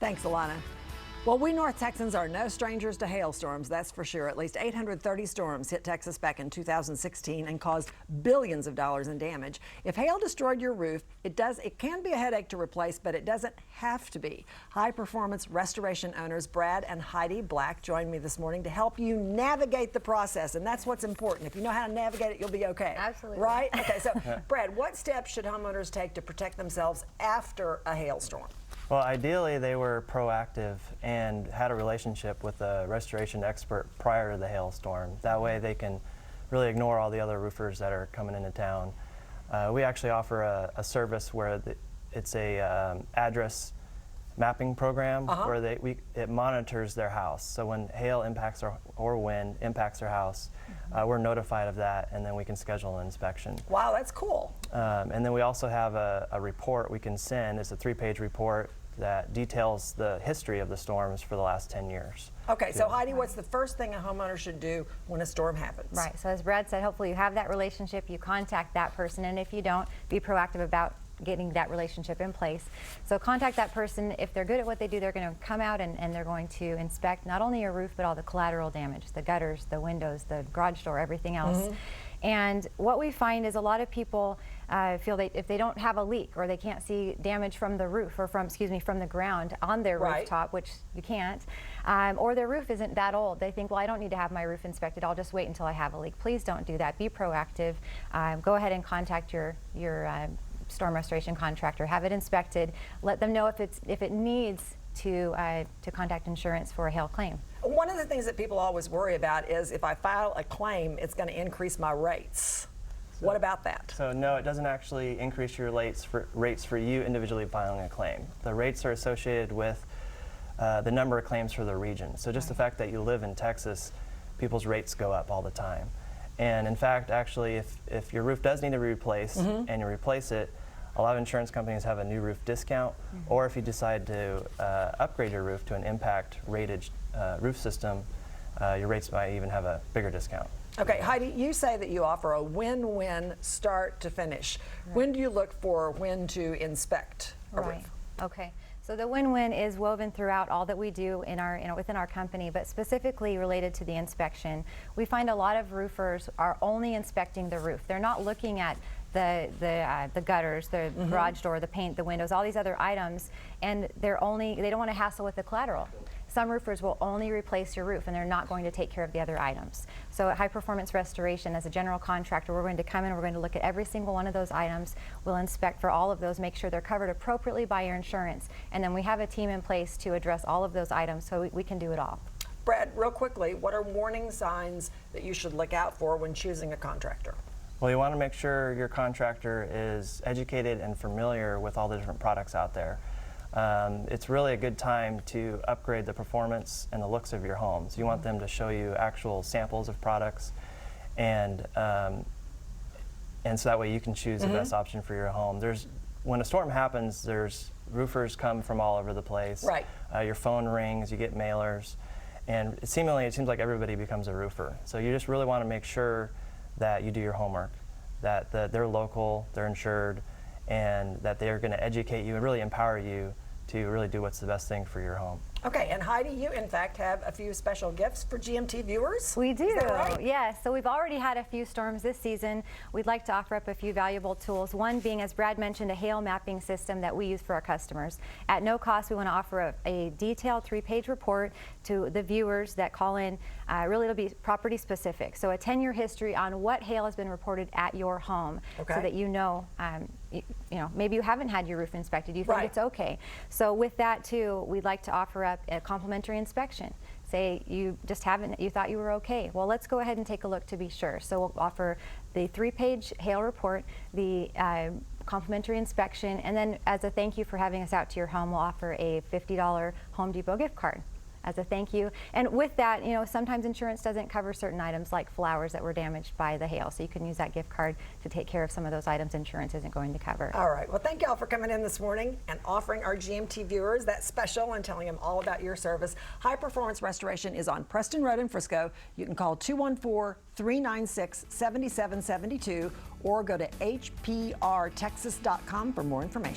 Thanks, Alana. Well, we North Texans are no strangers to hailstorms, that's for sure. At least 830 storms hit Texas back in 2016 and caused billions of dollars in damage. If hail destroyed your roof, it can be a headache to replace, but it doesn't have to be. High Performance Restoration owners Brad and Heidi Black joined me this morning to help you navigate the process, and that's what's important. If you know how to navigate it, you'll be okay. Absolutely. Right? Okay, so Brad, what steps should homeowners take to protect themselves after a hailstorm? Well, ideally, they were proactive and had a relationship with a restoration expert prior to the hailstorm. That way they can really ignore all the other roofers that are coming into town. We actually offer a service where it's a address mapping program where it monitors their house. So when hail impacts or wind impacts their house, we're notified of that, and then we can schedule an inspection. Wow, that's cool. And then we also have a report we can send. It's a 3-page report that details the history of the storms for the last 10 years. Okay, so Heidi, what's the first thing a homeowner should do when a storm happens? Right, so as Brad said, hopefully you have that relationship, you contact that person, and if you don't, be proactive about getting that relationship in place. So contact that person. If they're good at what they do, they're going to come out and they're going to inspect not only your roof, but all the collateral damage, the gutters, the windows, the garage door, everything else. And what we find is a lot of people feel that if they don't have a leak or they can't see damage from the roof or from the ground on their rooftop, which you can't, or their roof isn't that old, they think, well, I don't need to have my roof inspected, I'll just wait until I have a leak. Please don't do that. Be proactive. Go ahead and contact your storm restoration contractor, have it inspected, let them know if it needs to contact insurance for a hail claim. One of the things that people always worry about is if I file a claim, it's going to increase my rates. What about that? So no, it doesn't actually increase your rates for you individually filing a claim. The rates are associated with the number of claims for the region. So just the fact that you live in Texas, people's rates go up all the time. And in fact, actually, if your roof does need to be replaced and you replace it, a lot of insurance companies have a new roof discount, or if you decide to upgrade your roof to an impact rated roof system, your rates might even have a bigger discount. Okay, Heidi, you say that you offer a win-win start to finish. When do you look for when to inspect a roof? Okay. So the win-win is woven throughout all that we do in within our company, but specifically related to the inspection. We find a lot of roofers are only inspecting the roof. They're not looking at the gutters, the garage door, the paint, the windows, all these other items, and they don't want to hassle with the collateral. Some roofers will only replace your roof and they're not going to take care of the other items. So at High Performance Restoration, as a general contractor, we're going to come in, we're going to look at every single one of those items. We'll inspect for all of those, make sure they're covered appropriately by your insurance, and then we have a team in place to address all of those items so we can do it all. Brad, real quickly, what are warning signs that you should look out for when choosing a contractor? Well, you want to make sure your contractor is educated and familiar with all the different products out there. It's really a good time to upgrade the performance and the looks of your homes. You want them to show you actual samples of products, and so that way you can choose the best option for your home. When a storm happens, there's roofers come from all over the place. Right. Your phone rings, you get mailers, and it seems like everybody becomes a roofer. So you just really want to make sure that you do your homework, that they're local, they're insured, and that they're going to educate you and really empower you to really do what's the best thing for your home. Okay, and Heidi, you in fact have a few special gifts for GMT viewers? We do, Is that right? yes. So we've already had a few storms this season. We'd like to offer up a few valuable tools. One being, as Brad mentioned, a hail mapping system that we use for our customers. At no cost, we want to offer a detailed 3-page report to the viewers that call in. Really, it'll be property specific. So a 10-year history on what hail has been reported at your home, so that you know, maybe you haven't had your roof inspected. You think it's okay. So with that too, we'd like to offer up a complimentary inspection. Say you just haven't, you thought you were okay. Well, let's go ahead and take a look to be sure. So we'll offer the 3-page hail report, the complimentary inspection, and then as a thank you for having us out to your home, we'll offer a $50 Home Depot gift card as a thank you. And with that, sometimes insurance doesn't cover certain items like flowers that were damaged by the hail. So you can use that gift card to take care of some of those items insurance isn't going to cover. All right. Well, thank y'all for coming in this morning and offering our GMT viewers that special and telling them all about your service. High Performance Restoration is on Preston Road in Frisco. You can call 214-396-7772 or go to hprtexas.com for more information.